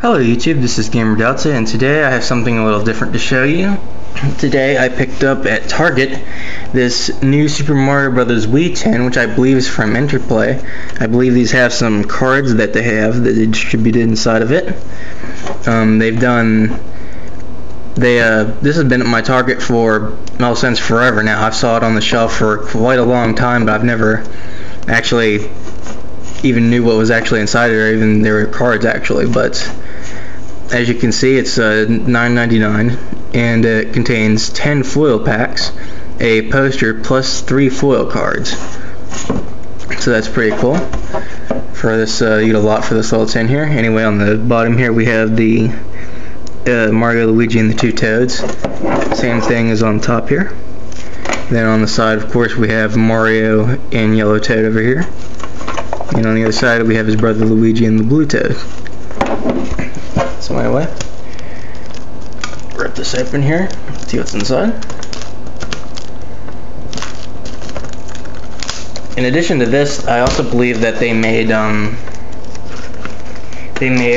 Hello YouTube, this is Gamer Delta, and today I have something a little different to show you. Today I picked up at Target this new Super Mario Bros. Wii tin, which I believe is from Interplay. I believe these have some cards that they have that they distributed inside of it. This has been at my Target for, well, since forever now. I've saw it on the shelf for quite a long time, but I've never actually even knew what was actually inside it, or even there were cards actually. But as you can see, it's $9.99, and it contains 10 foil packs, a poster, plus 3 foil cards. So that's pretty cool. For this, you get a lot for this little tin here. Anyway, on the bottom here we have the Mario, Luigi, and the 2 Toads. Same thing as on top here. Then on the side, of course, we have Mario and Yellow Toad over here. And on the other side, we have his brother Luigi and the Blue Toad. So anyway, rip this open here, see what's inside. In addition to this, I also believe that they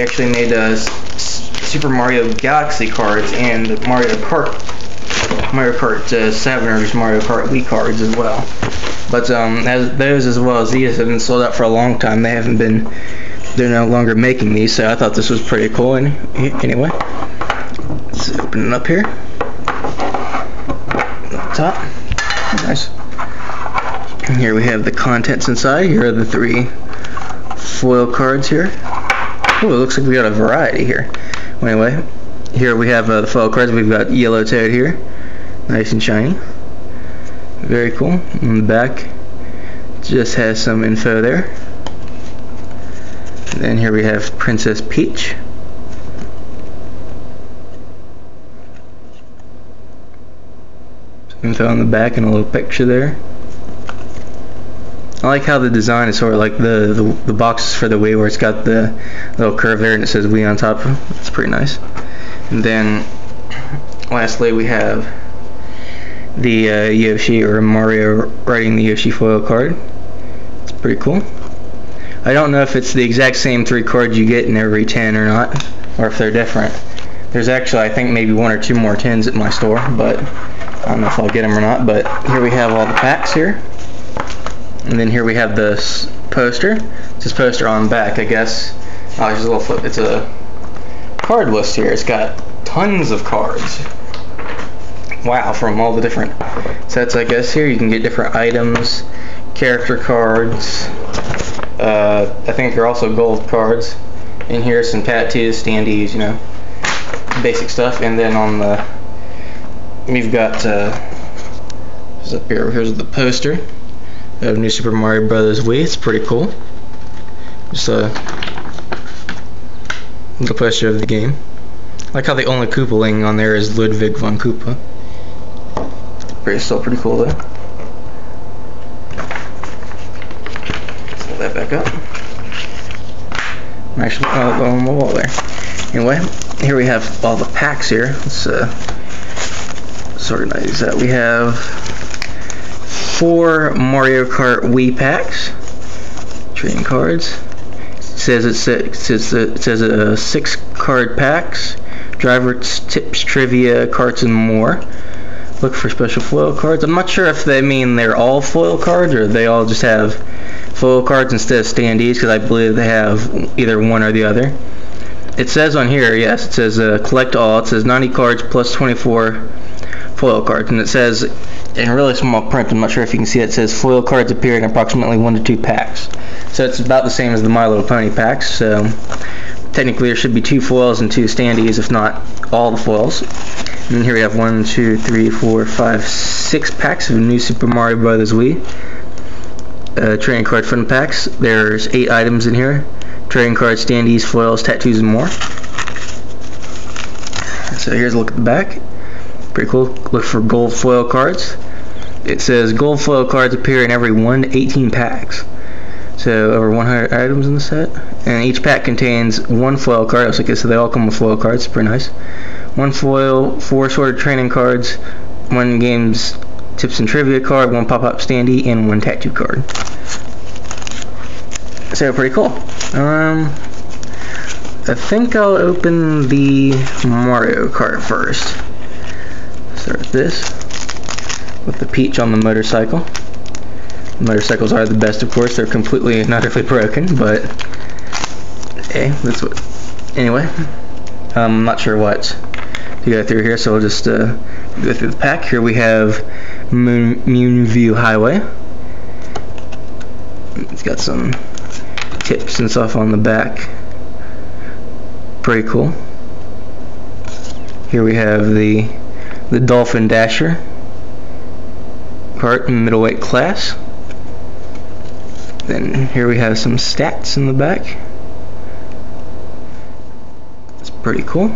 actually made Super Mario Galaxy cards and Mario Kart 7 or just Mario Kart Wii cards as well. But as those as well as these have been sold out for a long time. They're no longer making these, so I thought this was pretty cool. And anyway, let's open it up here. Up top, nice. And here we have the contents inside. Here are the 3 foil cards here. Oh, it looks like we got a variety here. Anyway, here we have the foil cards. We've got Yellow Toad here, nice and shiny. Very cool. On the back, just has some info there. And then here we have Princess Peach. Some info on the back and a little picture there. I like how the design is sort of like the boxes for the Wii, where it's got the little curve there and it says Wii on top. It's pretty nice. And then lastly we have the Yoshi or Mario riding the Yoshi foil card. It's pretty cool. I don't know if it's the exact same 3 cards you get in every tin or not, or if they're different. There's actually, I think, maybe 1 or 2 more tins at my store, but I don't know if I'll get them or not. But here we have all the packs here. And then here we have this poster. It's this poster on the back, I guess. Oh, there's a little flip. It's a card list here. It's got tons of cards. Wow, from all the different sets, I guess. Here you can get different items, character cards. I think they're also gold cards. And here's some tattoos, standees, you know, basic stuff. And then on the, we've got, what's up here? Here's the poster of New Super Mario Bros. Wii. It's pretty cool. Just a little poster of the game. I like how the only Koopaling on there is Ludwig von Koopa. Still pretty cool though. Pull that back up. Actually, on the wall there. Anyway, here we have all the packs here. Let's organize that. We have 4 Mario Kart Wii packs. Trading cards. It says 6 card packs. Driver tips, trivia, cards, and more. Look for special foil cards. I'm not sure if they mean they're all foil cards or they all just have foil cards instead of standees, because I believe they have either one or the other. It says on here, yes, it says collect all. It says 90 cards plus 24 foil cards, and it says in really small print, I'm not sure if you can see it, it says foil cards appear in approximately 1 to 2 packs. So it's about the same as the My Little Pony packs. So technically there should be 2 foils and 2 standees, if not all the foils. And then here we have 1, 2, 3, 4, 5, 6 packs of new Super Mario Bros. Wii. Trading card fun packs. There's 8 items in here. Trading cards, standees, foils, tattoos, and more. So here's a look at the back. Pretty cool. Look for gold foil cards. It says gold foil cards appear in every 1 to 18 packs. So over 100 items in the set, and each pack contains 1 foil card. So they all come with foil cards. Pretty nice. 1 foil, 4 sorted training cards, 1 games tips and trivia card, 1 pop-up standee, and 1 tattoo card. So pretty cool. I think I'll open the Mario Kart first. Start with this, with the Peach on the motorcycle. Motorcycles are the best, of course. They're completely and utterly broken, but hey, that's what. Anyway, I'm not sure what to go through here, so I'll just go through the pack. Here we have Moonview Highway. It's got some tips and stuff on the back. Pretty cool. Here we have the Dolphin Dasher kart in middleweight class. Then here we have some stats in the back. It's pretty cool.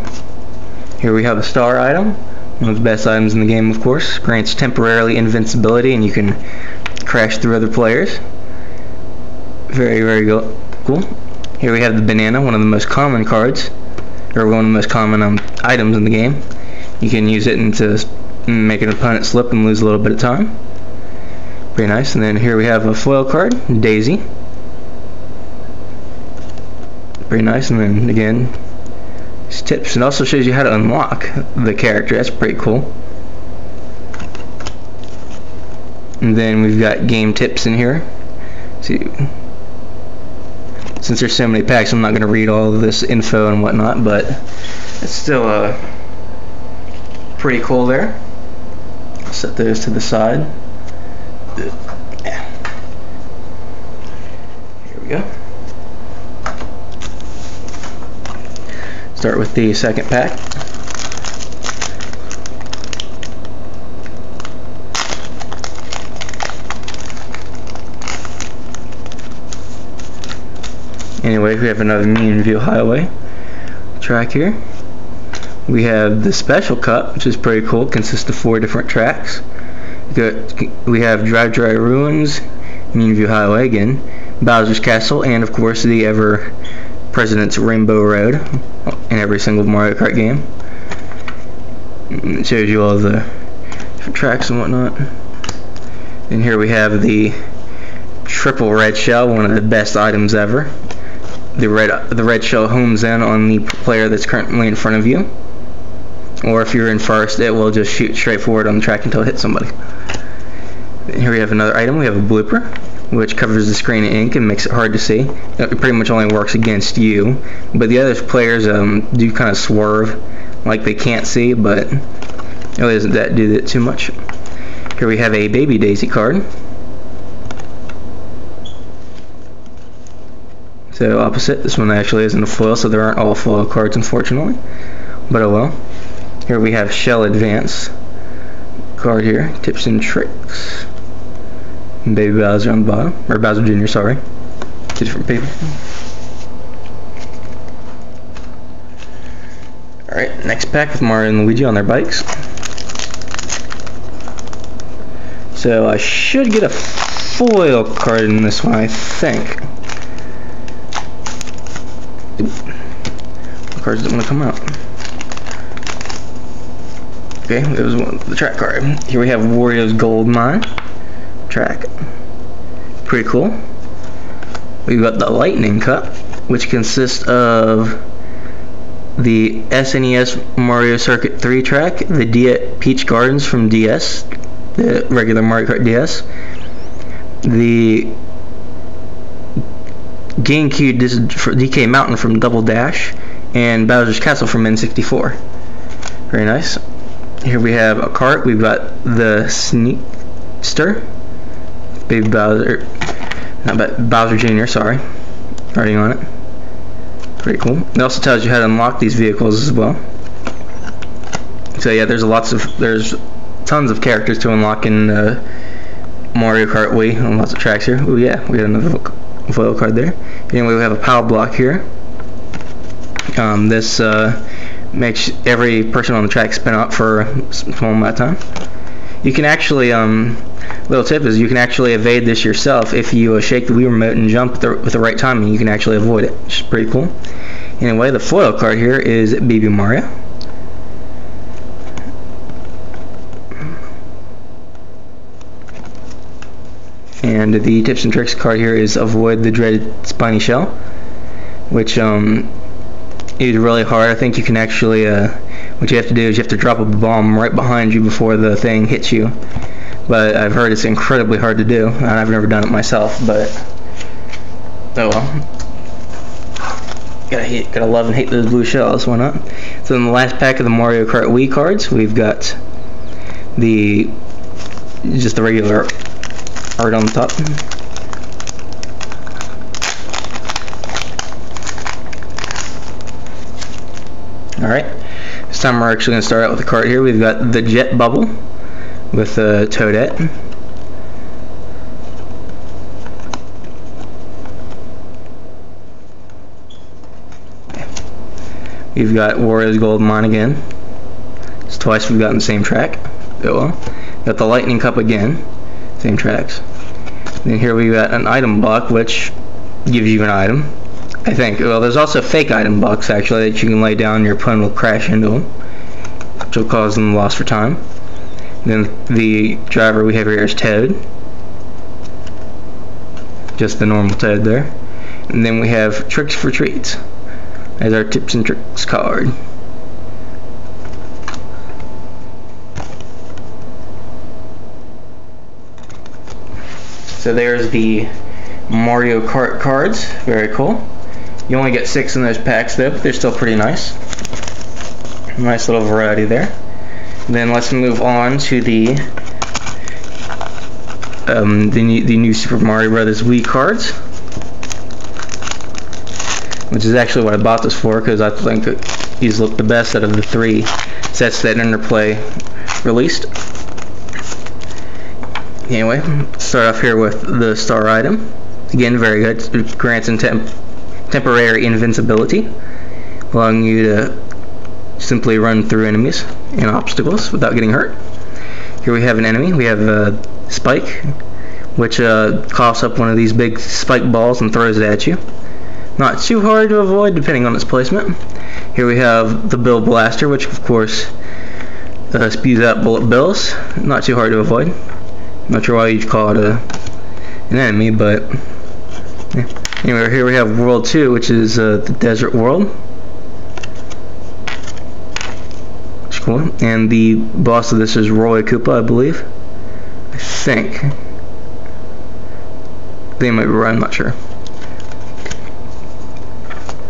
Here we have a star item, one of the best items in the game, of course. Grants temporarily invincibility, and you can crash through other players. Very, very cool. Here we have the banana, one of the most common cards, or one of the most common items in the game. You can use it to make an opponent slip and lose a little bit of time. Pretty nice. And then here we have a foil card, Daisy. Pretty nice. And then again, these tips. It also shows you how to unlock the character. That's pretty cool. And then we've got game tips in here. Since there's so many packs, I'm not going to read all of this info and whatnot, but it's still pretty cool there. I'll set those to the side. Here we go. Start with the second pack. Anyway, we have another Moonview Highway track here. We have the Special Cup, which is pretty cool. It consists of 4 different tracks. We have Drive Dry Ruins, Moonview Highway again, Bowser's Castle, and of course the ever President's Rainbow Road in every single Mario Kart game. It shows you all the different tracks and whatnot. And here we have the Triple Red Shell, one of the best items ever. The red shell homes in on the player that's currently in front of you, or if you're in first, it will just shoot straight forward on the track until it hits somebody. And here we have another item. We have a blooper, which covers the screen in ink and makes it hard to see. It pretty much only works against you, but the other players do kind of swerve like they can't see, but it really doesn't do that too much. Here we have a Baby Daisy card. So opposite, this one actually isn't a foil, so there aren't all foil cards, unfortunately. But oh well. Here we have Shell Advance card here, tips and tricks. And Baby Bowser on the bottom, or Bowser Jr., sorry. 2 different people. Alright, next pack with Mario and Luigi on their bikes. So I should get a foil card in this one, I think. The cards didn't want to come out. Okay, it was the track card. Here we have Wario's Gold Mine track. Pretty cool. We've got the Lightning Cup, which consists of the SNES Mario Circuit 3 track, the Peach Gardens from DS, the regular Mario Kart DS, the GameCube DK Mountain from Double Dash, and Bowser's Castle from N64. Very nice. Here we have a cart. We've got the Sneakster, Baby Bowser, not Bowser Jr., sorry, writing on it. Pretty cool. It also tells you how to unlock these vehicles as well. So yeah, there's tons of characters to unlock in Mario Kart Wii, and lots of tracks here. Oh yeah, we got another foil card there. Anyway, we have a power block here. This makes every person on the track spin out for a small amount of time. You can actually, little tip is you can actually evade this yourself if you shake the Wii remote and jump with the right timing. You can actually avoid it, which is pretty cool. Anyway, the foil card here is Baby Mario. And the tips and tricks card here is avoid the dreaded spiny shell, which is really hard. I think you can actually, what you have to do is you have to drop a bomb right behind you before the thing hits you. But I've heard it's incredibly hard to do, and I've never done it myself, but oh well. Gotta love and hate those blue shells, why not? So in the last pack of the Mario Kart Wii cards, we've got just the regular art on the top. Alright, this time we're actually going to start out with the card here. We've got the Jet Bubble with Toadette. We've got Wario's Gold Mine again. It's twice we've gotten the same track. Oh well. Got the Lightning Cup again. Same tracks. Then here we've got an item block, which gives you an item, I think. Well, there's also fake item blocks, actually, that you can lay down and your opponent will crash into them, which will cause them loss for time. Then the driver we have here is Toad. Just the normal Toad there. And then we have Tricks for Treats as our tips and tricks card. So there's the Mario Kart cards. Very cool. You only get 6 in those packs though, but they're still pretty nice. Nice little variety there. Then let's move on to the new Super Mario Brothers Wii cards, which is actually what I bought this for, because I think that these look the best out of the 3 sets that Interplay released. Anyway, start off here with the star item. Again, very good. It grants temporary invincibility, allowing you to simply run through enemies and obstacles without getting hurt. Here we have an enemy. We have Spike, which coughs up one of these big spike balls and throws it at you. Not too hard to avoid depending on its placement. Here we have the Bill Blaster, which of course spews out bullet bills. Not too hard to avoid. Not sure why you'd call it an enemy, but yeah. Anyway, here we have World 2, which is the Desert World. Which is cool. And the boss of this is Roy Koopa, I believe. I think. They might be right, I'm not sure.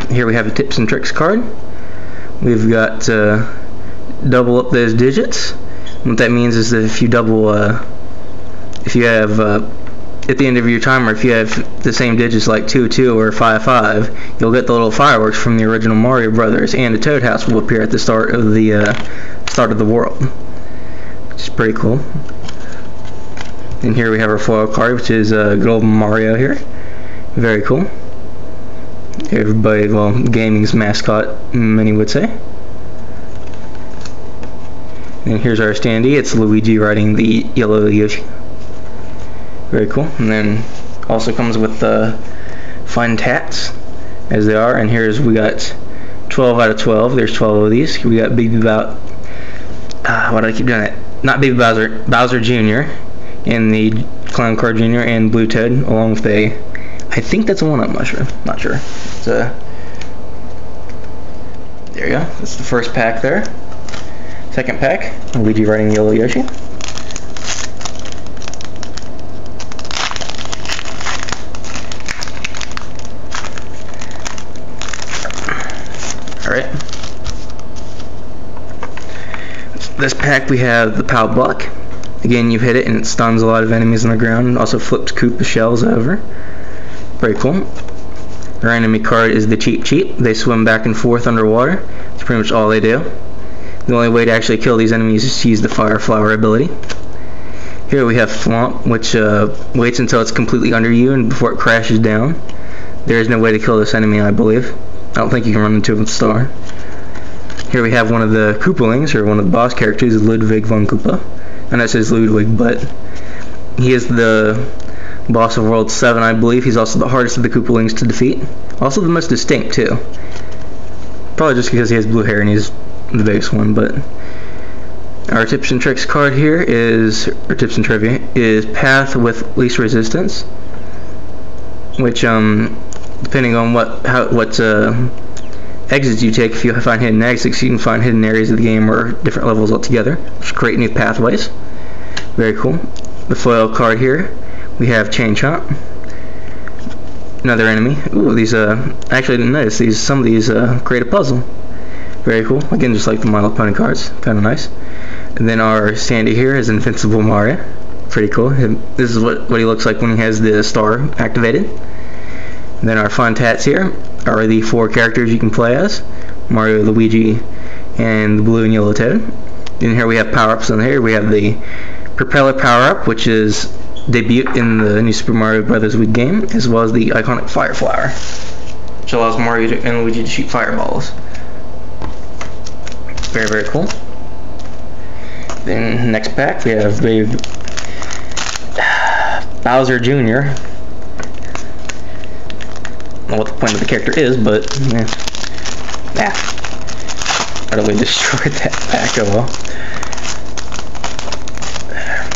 Here we have the Tips and Tricks card. We've got double up those digits. What that means is that if you if you have at the end of your timer, if you have the same digits like 2-2 or 5-5, you'll get the little fireworks from the original Mario Brothers, and a Toad House will appear at the start of the world, which is pretty cool. And here we have our foil card, which is good old Mario here. Very cool. Everybody, well, gaming's mascot, many would say. And here's our standee. It's Luigi riding the yellow Yoshi. Very cool. And then also comes with the fun tats, as they are. And here's, we got 12 out of 12. There's 12 of these. We got Baby Bowser. Why do I keep doing that? Not Baby Bowser. Bowser Jr. and the Clown Car Jr. and Blue Toad, along with I think that's a one-up mushroom. Not sure. It's there you go. That's the first pack there. Second pack, Luigi riding Yellow Yoshi. Alright. This pack we have the POW block. Again, you hit it and it stuns a lot of enemies on the ground, and also flips Koopa shells over. Very cool. Our enemy card is the Cheep Cheep. They swim back and forth underwater. That's pretty much all they do. The only way to actually kill these enemies is to use the Fire Flower ability. Here we have Thwomp, which waits until it's completely under you and before it crashes down. There is no way to kill this enemy, I believe. I don't think you can run into it with Star. Here we have one of the Koopalings, or one of the boss characters, Ludwig von Koopa. I know it says Ludwig, but he is the boss of World 7, I believe. He's also the hardest of the Koopalings to defeat. Also the most distinct, too. Probably just because he has blue hair and he's the biggest one, but our tips and tricks card here is, or tips and trivia, is Path with Least Resistance, which, depending on what exits you take. If you find hidden exits, you can find hidden areas of the game or different levels altogether, which create new pathways. Very cool. The foil card here, we have Chain Chomp, another enemy. Ooh, these actually I didn't notice these. Some of these create a puzzle. Very cool. Again, just like the My Little Pony cards, kind of nice. And then our Sandy here is Invincible Mario. Pretty cool. This is what he looks like when he has the star activated. And then our fun tats here are the 4 characters you can play as: Mario, Luigi, and the blue and yellow Toad. Then here we have power-ups on here. We have the Propeller power-up, which is debuted in the new Super Mario Bros. Wii game, as well as the iconic Fire Flower, which allows Mario and Luigi to shoot fireballs. Very, very cool. Then next pack we have the Bowser Jr. I don't know what the point of the character is, but utterly destroyed that pack. Oh well.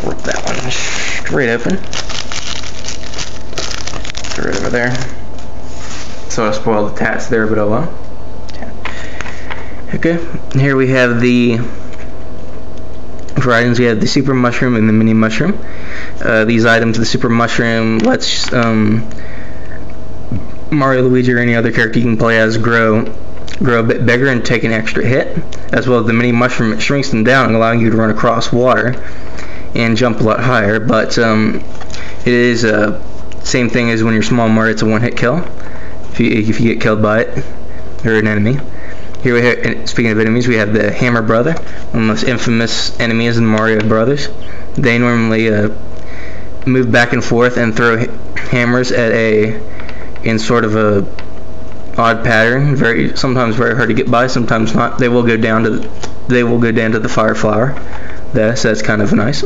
Rip that one straight open. Get rid over there. So I spoiled the tats there, but oh well. Okay, here we have the for items. We have the Super Mushroom and the Mini Mushroom. These items, the Super Mushroom lets Mario, Luigi, or any other character you can play as grow a bit bigger and take an extra hit. As well as the Mini Mushroom, it shrinks them down, allowing you to run across water and jump a lot higher. But it is same thing as when you're Small Mario. It's a one-hit kill if you get killed by it or an enemy. Here we have, speaking of enemies, we have the Hammer Brother, one of the most infamous enemies in Mario Brothers. They normally move back and forth and throw hammers at in sort of a odd pattern. Sometimes very hard to get by, sometimes not. They will go down to the Fire Flower. So that's kind of nice.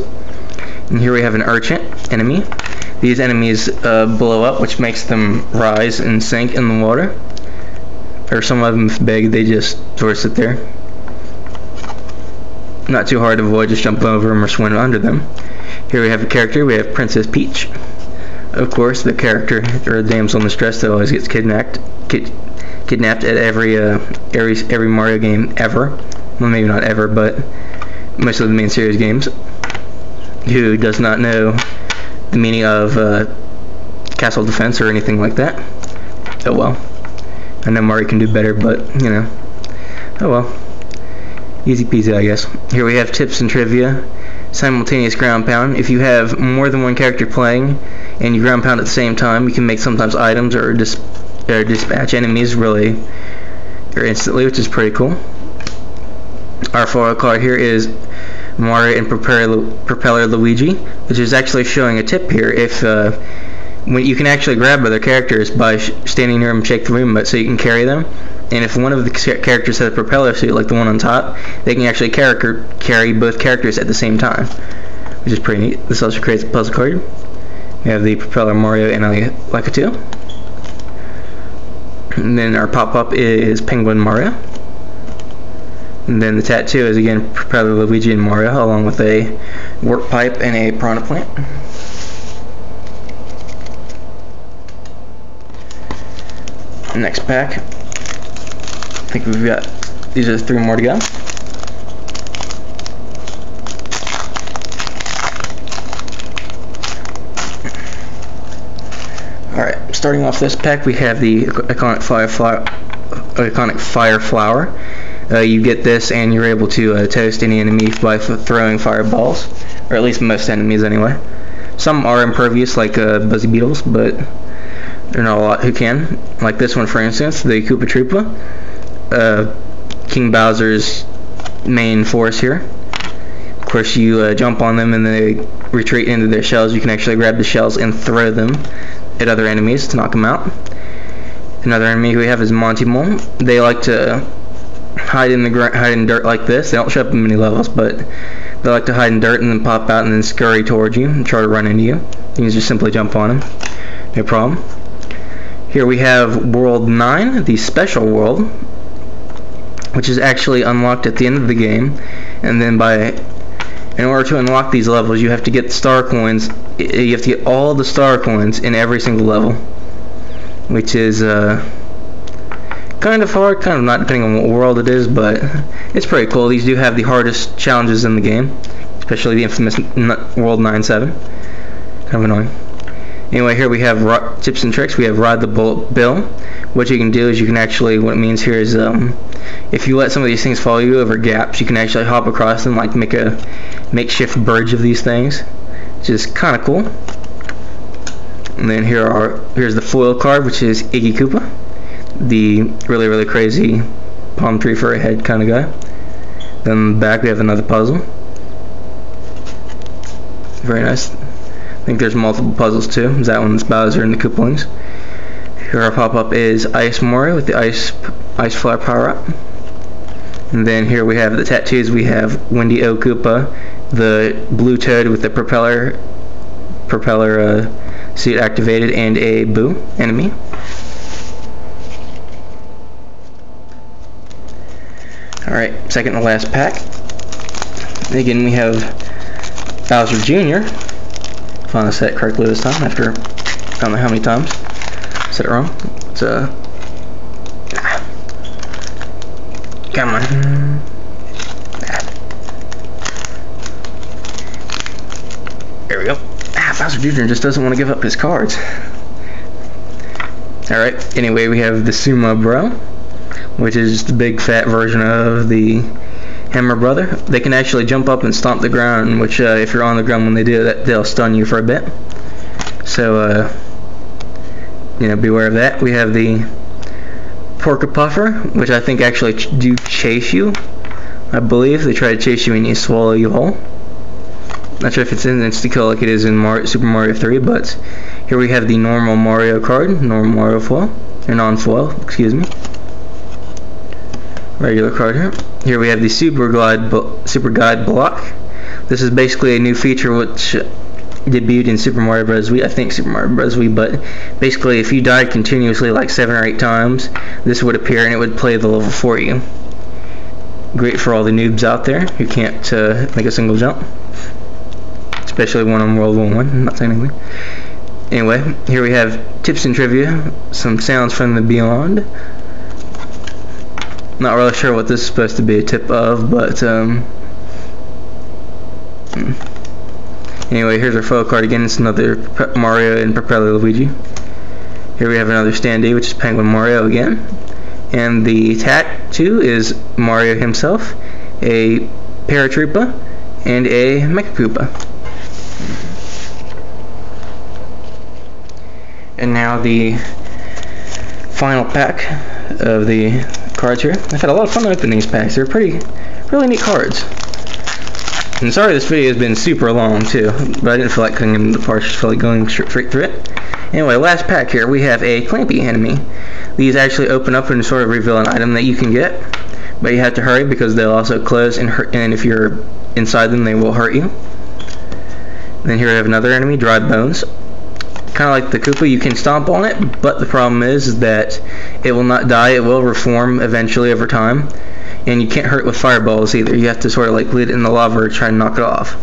And here we have an Urchin enemy. These enemies blow up, which makes them rise and sink in the water. Or some of them, if big, they just sort of sit there. Not too hard to avoid, just jump over them or swim under them. Here we have a character. We have Princess Peach. Of course, the character, or the damsel in distress, that always gets kidnapped at every Mario game ever. Well, maybe not ever, but most of the main series games. Who does not know the meaning of castle defense or anything like that? Oh well. I know Mario can do better, but, you know, oh well. Easy peasy, I guess. Here we have tips and trivia. Simultaneous ground pound. If you have more than one character playing and you ground pound at the same time, you can make sometimes items or dispatch enemies really or instantly, which is pretty cool. Our foil card here is Mario and Propeller Luigi, which is actually showing a tip here. If when you can actually grab other characters by standing near them and shake the room, so you can carry them. And if one of the characters has a propeller suit, like the one on top, they can actually carry both characters at the same time, which is pretty neat. This also creates a puzzle card. We have the Propeller Mario and Lakitu. And then our pop-up is Penguin Mario. And then the tattoo is again Propeller Luigi and Mario, along with a warp pipe and a piranha plant. Next pack. I think we've got, these are 3 more to go. Alright, starting off this pack, we have the iconic Fire Flower. You get this and you're able to toast any enemy by throwing fireballs, or at least most enemies anyway. Some are impervious, like Buzzy Beetles, but there are not a lot who can. Like this one, for instance, the Koopa Troopa. King Bowser's main force here. Of course, you jump on them and they retreat into their shells. You can actually grab the shells and throw them at other enemies to knock them out. Another enemy we have is Monty Mole. They like to hide in dirt like this. They don't show up in many levels, but they like to hide in dirt and then pop out and then scurry towards you and try to run into you. You can just simply jump on them. No problem. Here we have World 9, the special world, which is actually unlocked at the end of the game. And then in order to unlock these levels, you have to get star coins. You have to get all the star coins in every single level, which is kind kind of hard, kind of not, depending on what world it is, but it's pretty cool. These do have the hardest challenges in the game, especially the infamous World 9-7. Kind of annoying. Anyway, here we have tips and tricks. We have Ride the Bill. What you can do is you can actually, what it means here is, if you let some of these things follow you over gaps, you can actually hop across them, like make a makeshift bridge of these things, which is kind of cool. And then here's the foil card, which is Iggy Koopa, the really crazy palm tree for a head kind of guy. Then in the back we have another puzzle. Very nice. I think there's multiple puzzles too. That one's Bowser and the Koopalings. Here our pop-up is Ice Mario with the Ice Flower power-up. And then here we have the tattoos. We have Wendy O. Koopa, the blue toad with the propeller suit activated, and a Boo enemy. Alright, second to last pack. And again, we have Bowser Jr. Finally said it correctly this time after I don't know how many times. Said it wrong. It's come on. There we go. Bowser Jr. just doesn't want to give up his cards. Alright, anyway, we have the Sumo Bro, which is just a big fat version of the Hammer Brother. They can actually jump up and stomp the ground, which if you're on the ground when they do that, they'll stun you for a bit. So, you know, beware of that. We have the Porcupuffer, which I think actually do chase you. I believe they try to chase you and you swallow you whole. Not sure if it's in insta-kill like it is in Super Mario 3, but here we have the normal Mario card, normal Mario foil, or non-foil, excuse me. Regular card here. Here we have the Super Guide Block. This is basically a new feature which debuted in Super Mario Bros. Wii. I think Super Mario Bros. Wii, but basically if you died continuously like 7 or 8 times, this would appear and it would play the level for you. Great for all the noobs out there who can't make a single jump. Especially one on World War I, I'm not saying anything. Anyway, here we have tips and trivia, some sounds from the beyond. Not really sure what this is supposed to be a tip of, but anyway, here's our photo card again. It's another Mario and Propeller Luigi. Here we have another standee, which is Penguin Mario again. And the tattoo is Mario himself, a Paratroopa, and a Mecha Koopa. And now the final pack of the cards here. I've had a lot of fun opening these packs. They're really neat cards. And sorry this video has been super long too, but I didn't feel like cutting them into parts, just felt like going straight through it. Anyway, last pack here, we have a Clampy enemy. These actually open up and sort of reveal an item that you can get, but you have to hurry because they'll also close and hurt, and if you're inside them they will hurt you. And then here we have another enemy, Dry Bones. Kind of like the Koopa, you can stomp on it, but the problem is that it will not die. It will reform eventually over time, and you can't hurt it with fireballs either. You have to sort of like lead it in the lava or try and knock it off.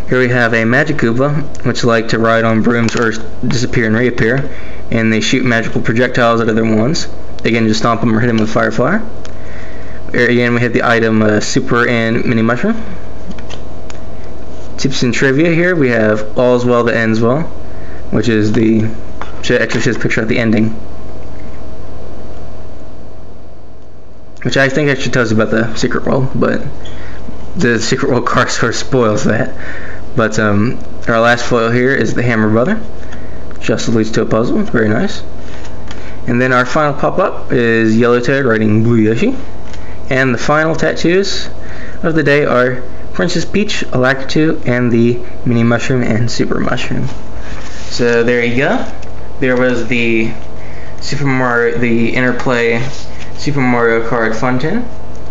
Here we have a Magic Koopa, which like to ride on brooms or disappear and reappear, and they shoot magical projectiles at other ones. Again, just stomp them or hit them with Firefly. Here again, we have the item Super and Mini Mushroom. Tips and trivia here, we have All's Well That Ends Well, which is the Exorcist picture at the ending. Which I think actually tells you about the secret world, but the secret world card sort of spoils that. But our last foil here is the Hammer Brother. Just leads to a puzzle, very nice. And then our final pop-up is Yellow Toad riding Blue Yoshi. And the final tattoos of the day are Princess Peach, Alacritu, and the Mini Mushroom and Super Mushroom. So there you go. There was the Interplay Super Mario Kart Fun Tin.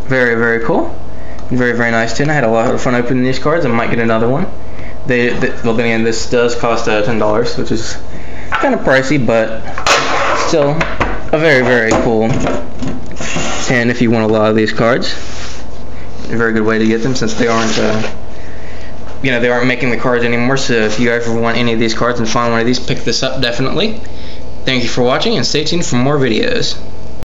Very cool. Very nice tin. I had a lot of fun opening these cards. I might get another one. Well, then again, this does cost $10, which is kind of pricey, but still a very cool tin if you want a lot of these cards. A very good way to get them since they aren't they aren't making the cards anymore. So if you ever want any of these cards and find one of these, pick this up definitely. Thank you for watching and stay tuned for more videos.